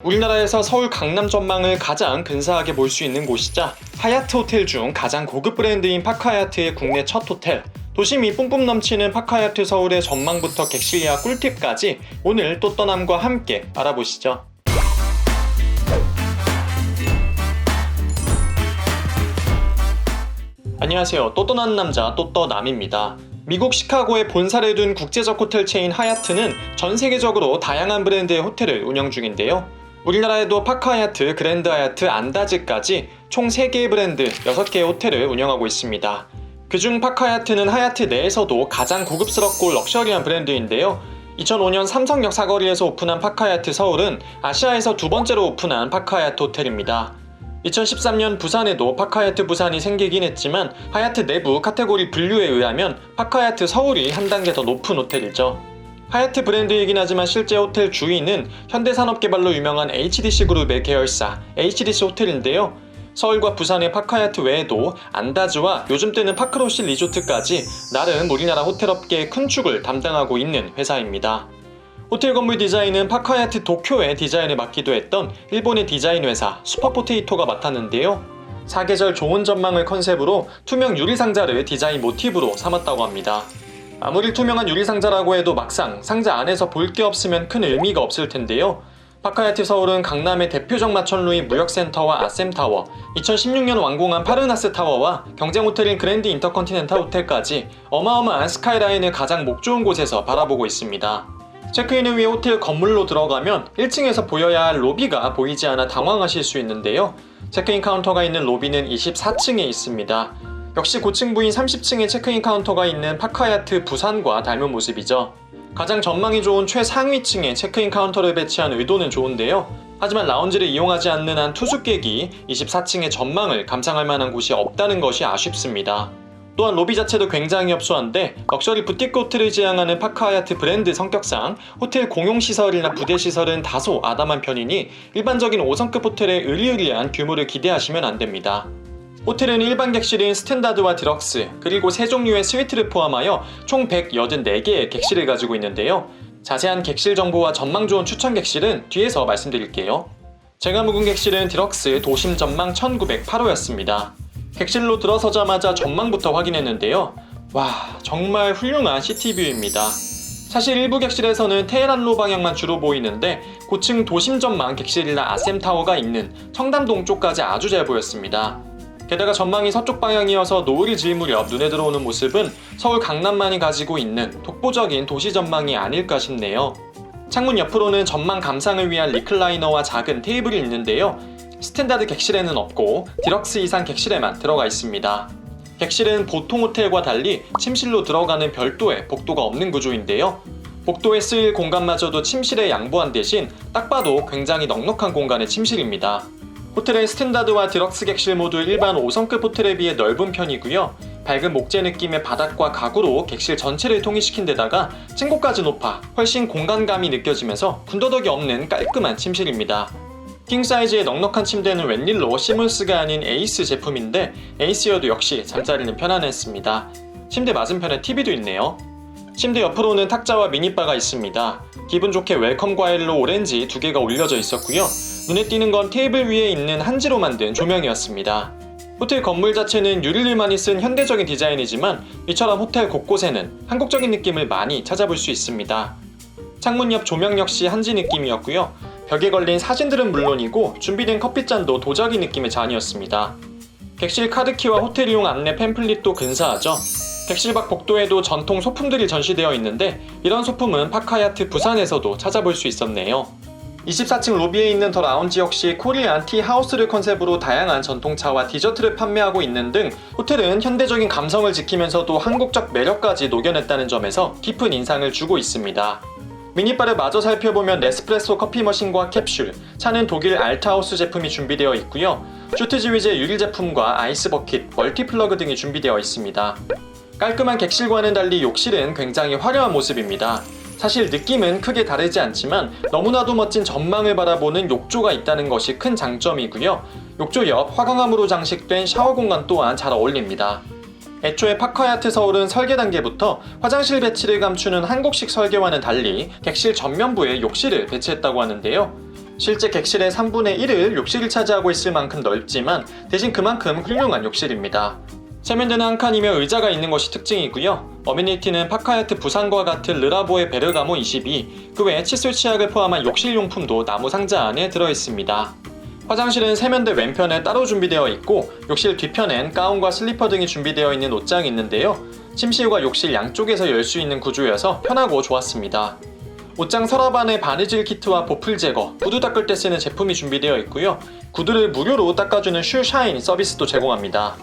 우리나라에서 서울 강남 전망을 가장 근사하게 볼 수 있는 곳이자 하얏트 호텔 중 가장 고급 브랜드인 파크하얏트의 국내 첫 호텔, 도심이 뿜뿜 넘치는 파크하얏트 서울의 전망부터 객실 예약 꿀팁까지 오늘 또떠남과 함께 알아보시죠. 안녕하세요. 또떠난 남자 또떠남입니다. 미국 시카고에 본사를 둔 국제적 호텔 체인 하얏트는 전 세계적으로 다양한 브랜드의 호텔을 운영 중인데요. 우리나라에도 파크하얏트, 그랜드 하얏트, 안다즈까지 총 3개의 브랜드 6개의 호텔을 운영하고 있습니다. 그중 파크하얏트는 하얏트 내에서도 가장 고급스럽고 럭셔리한 브랜드인데요. 2005년 삼성역 사거리에서 오픈한 파크하얏트 서울은 아시아에서 두 번째로 오픈한 파크하얏트 호텔입니다. 2013년 부산에도 파크하얏트 부산이 생기긴 했지만 하얏트 내부 카테고리 분류에 의하면 파크하얏트 서울이 한 단계 더 높은 호텔이죠. 하얏트 브랜드이긴 하지만 실제 호텔 주인은 현대산업개발로 유명한 HDC 그룹의 계열사 HDC 호텔인데요. 서울과 부산의 파크하얏트 외에도 안다즈와 요즘 때는 파크로시 리조트까지 나름 우리나라 호텔업계의 큰 축을 담당하고 있는 회사입니다. 호텔 건물 디자인은 파크하얏트 도쿄의 디자인을 맡기도 했던 일본의 디자인 회사 슈퍼포테이토가 맡았는데요. 사계절 좋은 전망을 컨셉으로 투명 유리상자를 디자인 모티브로 삼았다고 합니다. 아무리 투명한 유리상자라고 해도 막상 상자 안에서 볼 게 없으면 큰 의미가 없을 텐데요. 파크하얏트 서울은 강남의 대표적 마천루인 무역센터와 아셈타워, 2016년 완공한 파르나스 타워와 경쟁호텔인 그랜드 인터컨티넨탈 호텔까지 어마어마한 스카이라인을 가장 목 좋은 곳에서 바라보고 있습니다. 체크인을 위해 호텔 건물로 들어가면 1층에서 보여야 할 로비가 보이지 않아 당황하실 수 있는데요. 체크인 카운터가 있는 로비는 24층에 있습니다. 역시 고층 부인 30층에 체크인 카운터가 있는 파크하얏트 부산과 닮은 모습이죠. 가장 전망이 좋은 최상위층에 체크인 카운터를 배치한 의도는 좋은데요. 하지만 라운지를 이용하지 않는 한 투숙객이 24층의 전망을 감상할 만한 곳이 없다는 것이 아쉽습니다. 또한 로비 자체도 굉장히 협소한데 럭셔리 부티크 호텔을 지향하는 파크하얏트 브랜드 성격상 호텔 공용시설이나 부대시설은 다소 아담한 편이니 일반적인 5성급 호텔의 으리으리한 규모를 기대하시면 안됩니다. 호텔은 일반 객실인 스탠다드와 디럭스, 그리고 3종류의 스위트를 포함하여 총 184개의 객실을 가지고 있는데요. 자세한 객실 정보와 전망 좋은 추천 객실은 뒤에서 말씀드릴게요. 제가 묵은 객실은 디럭스 도심 전망 1908호였습니다. 객실로 들어서자마자 전망부터 확인했는데요. 와, 정말 훌륭한 시티뷰입니다. 사실 일부 객실에서는 테헤란로 방향만 주로 보이는데 고층 도심 전망 객실이나 아셈타워가 있는 청담동 쪽까지 아주 잘 보였습니다. 게다가 전망이 서쪽 방향이어서 노을이 질 무렵 눈에 들어오는 모습은 서울 강남만이 가지고 있는 독보적인 도시 전망이 아닐까 싶네요. 창문 옆으로는 전망 감상을 위한 리클라이너와 작은 테이블이 있는데요. 스탠다드 객실에는 없고 디럭스 이상 객실에만 들어가 있습니다. 객실은 보통 호텔과 달리 침실로 들어가는 별도의 복도가 없는 구조인데요. 복도에 쓰일 공간마저도 침실에 양보한 대신 딱 봐도 굉장히 넉넉한 공간의 침실입니다. 호텔의 스탠다드와 디럭스 객실 모두 일반 5성급 호텔에 비해 넓은 편이고요. 밝은 목재 느낌의 바닥과 가구로 객실 전체를 통일시킨 데다가 층고까지 높아 훨씬 공간감이 느껴지면서 군더더기 없는 깔끔한 침실입니다. 킹 사이즈의 넉넉한 침대는 웬일로 시몬스가 아닌 에이스 제품인데 에이스여도 역시 잠자리는 편안했습니다. 침대 맞은편에 TV도 있네요. 침대 옆으로는 탁자와 미니바가 있습니다. 기분 좋게 웰컴 과일로 오렌지 2개가 올려져 있었고요. 눈에 띄는 건 테이블 위에 있는 한지로 만든 조명이었습니다. 호텔 건물 자체는 유리를 많이 쓴 현대적인 디자인이지만 이처럼 호텔 곳곳에는 한국적인 느낌을 많이 찾아볼 수 있습니다. 창문 옆 조명 역시 한지 느낌이었고요. 벽에 걸린 사진들은 물론이고 준비된 커피잔도 도자기 느낌의 잔이었습니다. 객실 카드키와 호텔이용 안내 팸플릿도 근사하죠. 객실 밖 복도에도 전통 소품들이 전시되어 있는데 이런 소품은 파크하얏트 부산에서도 찾아볼 수 있었네요. 24층 로비에 있는 더 라운지 역시 코리안 티 하우스를 컨셉으로 다양한 전통차와 디저트를 판매하고 있는 등 호텔은 현대적인 감성을 지키면서도 한국적 매력까지 녹여냈다는 점에서 깊은 인상을 주고 있습니다. 미니바를 마저 살펴보면 네스프레소 커피 머신과 캡슐, 차는 독일 알트하우스 제품이 준비되어 있고요. 슈트지위제 유리 제품과 아이스 버킷, 멀티플러그 등이 준비되어 있습니다. 깔끔한 객실과는 달리 욕실은 굉장히 화려한 모습입니다. 사실 느낌은 크게 다르지 않지만 너무나도 멋진 전망을 바라보는 욕조가 있다는 것이 큰 장점이고요. 욕조 옆 화강암으로 장식된 샤워 공간 또한 잘 어울립니다. 애초에 파크하얏트 서울은 설계 단계부터 화장실 배치를 감추는 한국식 설계와는 달리 객실 전면부에 욕실을 배치했다고 하는데요. 실제 객실의 3분의 1을 욕실이 차지하고 있을 만큼 넓지만 대신 그만큼 훌륭한 욕실입니다. 세면대는 한 칸이며 의자가 있는 것이 특징이고요. 어메니티는 파카야트 부산과 같은 르라보의 베르가모 22, 그 외 칫솔 치약을 포함한 욕실 용품도 나무 상자 안에 들어있습니다. 화장실은 세면대 왼편에 따로 준비되어 있고 욕실 뒤편엔 가운과 슬리퍼 등이 준비되어 있는 옷장이 있는데요. 침실과 욕실 양쪽에서 열 수 있는 구조여서 편하고 좋았습니다. 옷장 서랍 안에 바느질 키트와 보풀 제거, 구두 닦을 때 쓰는 제품이 준비되어 있고요. 구두를 무료로 닦아주는 슈 샤인 서비스도 제공합니다.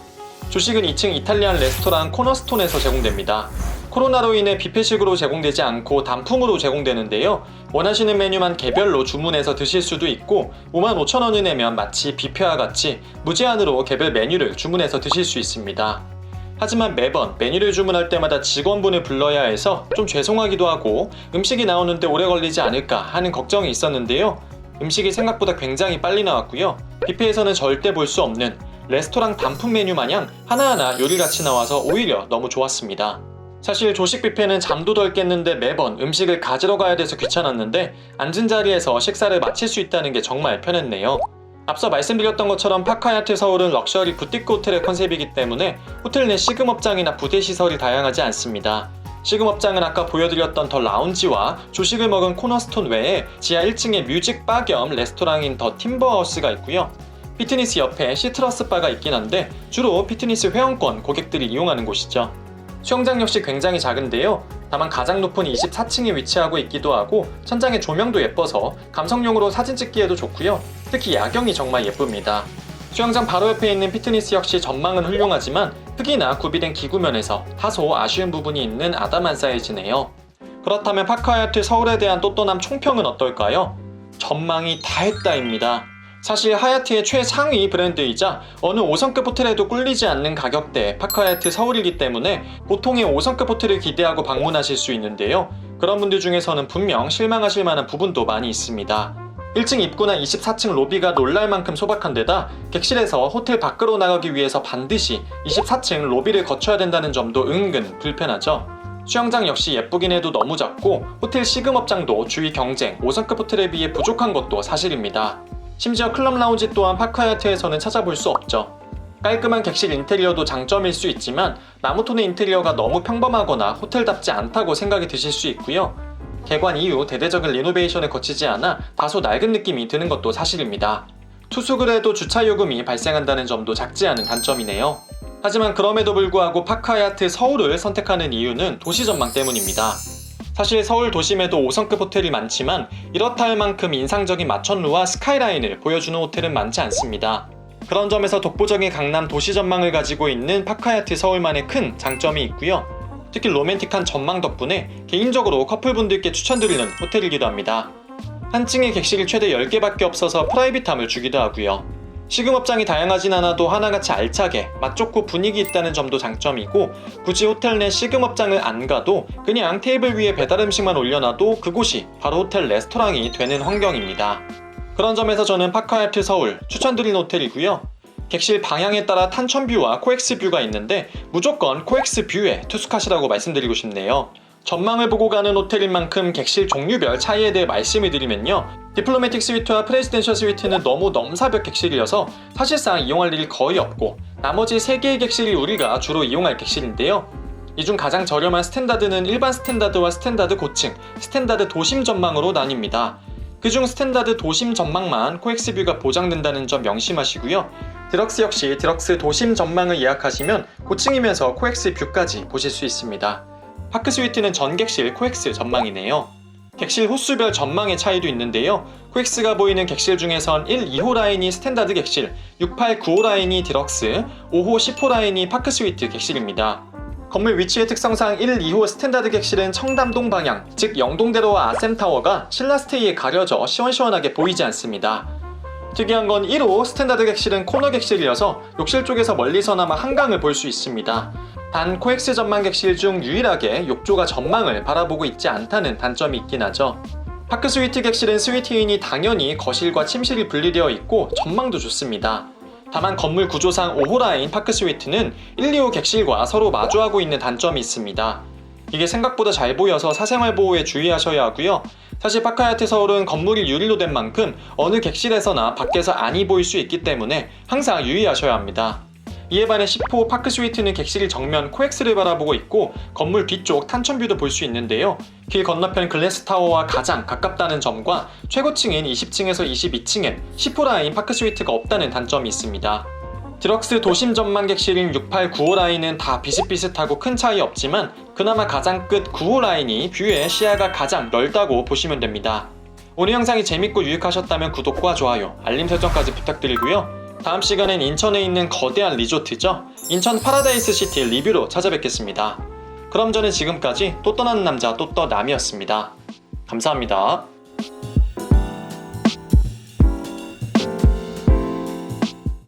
조식은 2층 이탈리안 레스토랑 코너스톤에서 제공됩니다. 코로나로 인해 뷔페식으로 제공되지 않고 단품으로 제공되는데요. 원하시는 메뉴만 개별로 주문해서 드실 수도 있고 55,000원을 내면 마치 뷔페와 같이 무제한으로 개별 메뉴를 주문해서 드실 수 있습니다. 하지만 매번 메뉴를 주문할 때마다 직원분을 불러야 해서 좀 죄송하기도 하고 음식이 나오는데 오래 걸리지 않을까 하는 걱정이 있었는데요. 음식이 생각보다 굉장히 빨리 나왔고요. 뷔페에서는 절대 볼 수 없는 레스토랑 단품 메뉴 마냥 하나하나 요리같이 나와서 오히려 너무 좋았습니다. 사실 조식 뷔페는 잠도 덜 깼는데 매번 음식을 가지러 가야 돼서 귀찮았는데 앉은 자리에서 식사를 마칠 수 있다는 게 정말 편했네요. 앞서 말씀드렸던 것처럼 파카야트 서울은 럭셔리 부티크 호텔의 컨셉이기 때문에 호텔 내 시금업장이나 부대 시설이 다양하지 않습니다. 시금업장은 아까 보여드렸던 더 라운지와 조식을 먹은 코너스톤 외에 지하 1층에 뮤직 바 겸 레스토랑인 더 팀버하우스가 있고요. 피트니스 옆에 시트러스 바가 있긴 한데 주로 피트니스 회원권 고객들이 이용하는 곳이죠. 수영장 역시 굉장히 작은데요. 다만 가장 높은 24층에 위치하고 있기도 하고 천장의 조명도 예뻐서 감성용으로 사진 찍기에도 좋고요. 특히 야경이 정말 예쁩니다. 수영장 바로 옆에 있는 피트니스 역시 전망은 훌륭하지만 크기나 구비된 기구면에서 다소 아쉬운 부분이 있는 아담한 사이즈네요. 그렇다면 파카야트 서울에 대한 또또남 총평은 어떨까요? 전망이 다했다입니다. 사실 하얏트의 최상위 브랜드이자 어느 5성급 호텔에도 꿀리지 않는 가격대 파카야트 서울이기 때문에 보통의 5성급 호텔을 기대하고 방문하실 수 있는데요. 그런 분들 중에서는 분명 실망하실 만한 부분도 많이 있습니다. 1층 입구나 24층 로비가 놀랄 만큼 소박한 데다 객실에서 호텔 밖으로 나가기 위해서 반드시 24층 로비를 거쳐야 된다는 점도 은근 불편하죠. 수영장 역시 예쁘긴 해도 너무 작고 호텔 시금업장도 주위 경쟁 5성급 호텔에 비해 부족한 것도 사실입니다. 심지어 클럽 라운지 또한 파카야트에서는 찾아볼 수 없죠. 깔끔한 객실 인테리어도 장점일 수 있지만 나무톤의 인테리어가 너무 평범하거나 호텔답지 않다고 생각이 드실 수 있고요. 개관 이후 대대적인 리노베이션을 거치지 않아 다소 낡은 느낌이 드는 것도 사실입니다. 투숙을 해도 주차 요금이 발생한다는 점도 작지 않은 단점이네요. 하지만 그럼에도 불구하고 파카야트 서울을 선택하는 이유는 도시 전망 때문입니다. 사실 서울 도심에도 5성급 호텔이 많지만 이렇다 할 만큼 인상적인 마천루와 스카이라인을 보여주는 호텔은 많지 않습니다. 그런 점에서 독보적인 강남 도시 전망을 가지고 있는 파카야트 서울만의 큰 장점이 있고요. 특히 로맨틱한 전망 덕분에 개인적으로 커플분들께 추천드리는 호텔이기도 합니다. 한 층에 객실이 최대 10개밖에 없어서 프라이빗함을 주기도 하고요. 시금업장이 다양하진 않아도 하나같이 알차게 맛 좋고 분위기 있다는 점도 장점이고 굳이 호텔 내 시금업장을 안 가도 그냥 테이블 위에 배달 음식만 올려놔도 그곳이 바로 호텔 레스토랑이 되는 환경입니다. 그런 점에서 저는 파카야트 서울 추천드린 호텔이고요. 객실 방향에 따라 탄천뷰와 코엑스뷰가 있는데 무조건 코엑스뷰에 투숙하시라고 말씀드리고 싶네요. 전망을 보고 가는 호텔인 만큼 객실 종류별 차이에 대해 말씀을 드리면요. 디플로매틱 스위트와 프레지덴셜 스위트는 너무 넘사벽 객실이어서 사실상 이용할 일이 거의 없고 나머지 3개의 객실이 우리가 주로 이용할 객실인데요. 이 중 가장 저렴한 스탠다드는 일반 스탠다드와 스탠다드 고층, 스탠다드 도심 전망으로 나뉩니다. 그중 스탠다드 도심 전망만 코엑스뷰가 보장된다는 점 명심하시고요. 디럭스 역시 디럭스 도심 전망을 예약하시면 고층이면서 코엑스뷰까지 보실 수 있습니다. 파크 스위트는 전객실 코엑스 전망이네요. 객실 호수별 전망의 차이도 있는데요. 코엑스가 보이는 객실 중에선 1, 2호 라인이 스탠다드 객실, 6, 8, 9호 라인이 디럭스, 5호, 10호 라인이 파크 스위트 객실입니다. 건물 위치의 특성상 1, 2호 스탠다드 객실은 청담동 방향, 즉 영동대로와 아셈타워가 신라스테이에 가려져 시원시원하게 보이지 않습니다. 특이한 건 1호 스탠다드 객실은 코너 객실이어서 욕실 쪽에서 멀리서나마 한강을 볼 수 있습니다. 단 코엑스 전망 객실 중 유일하게 욕조가 전망을 바라보고 있지 않다는 단점이 있긴 하죠. 파크 스위트 객실은 스위트인이 당연히 거실과 침실이 분리되어 있고 전망도 좋습니다. 다만 건물 구조상 5호 라인 파크 스위트는 1, 2호 객실과 서로 마주하고 있는 단점이 있습니다. 이게 생각보다 잘 보여서 사생활 보호에 주의하셔야 하고요. 사실 파크하야트 서울은 건물이 유리로 된 만큼 어느 객실에서나 밖에서 안이 보일 수 있기 때문에 항상 유의하셔야 합니다. 이에 반해 10호 파크 스위트는 객실 정면 코엑스를 바라보고 있고 건물 뒤쪽 탄천뷰도 볼 수 있는데요. 길 건너편 글래스타워와 가장 가깝다는 점과 최고층인 20층에서 22층엔 10호 라인 파크 스위트가 없다는 단점이 있습니다. 디럭스 도심 전망 객실인 68, 9호 라인은 다 비슷비슷하고 큰 차이 없지만 그나마 가장 끝 9호 라인이 뷰에 시야가 가장 넓다고 보시면 됩니다. 오늘 영상이 재밌고 유익하셨다면 구독과 좋아요, 알림 설정까지 부탁드리고요. 다음 시간엔 인천에 있는 거대한 리조트죠. 인천 파라다이스 시티 리뷰로 찾아뵙겠습니다. 그럼 저는 지금까지 또 떠나는 남자 또떠남이었습니다. 감사합니다.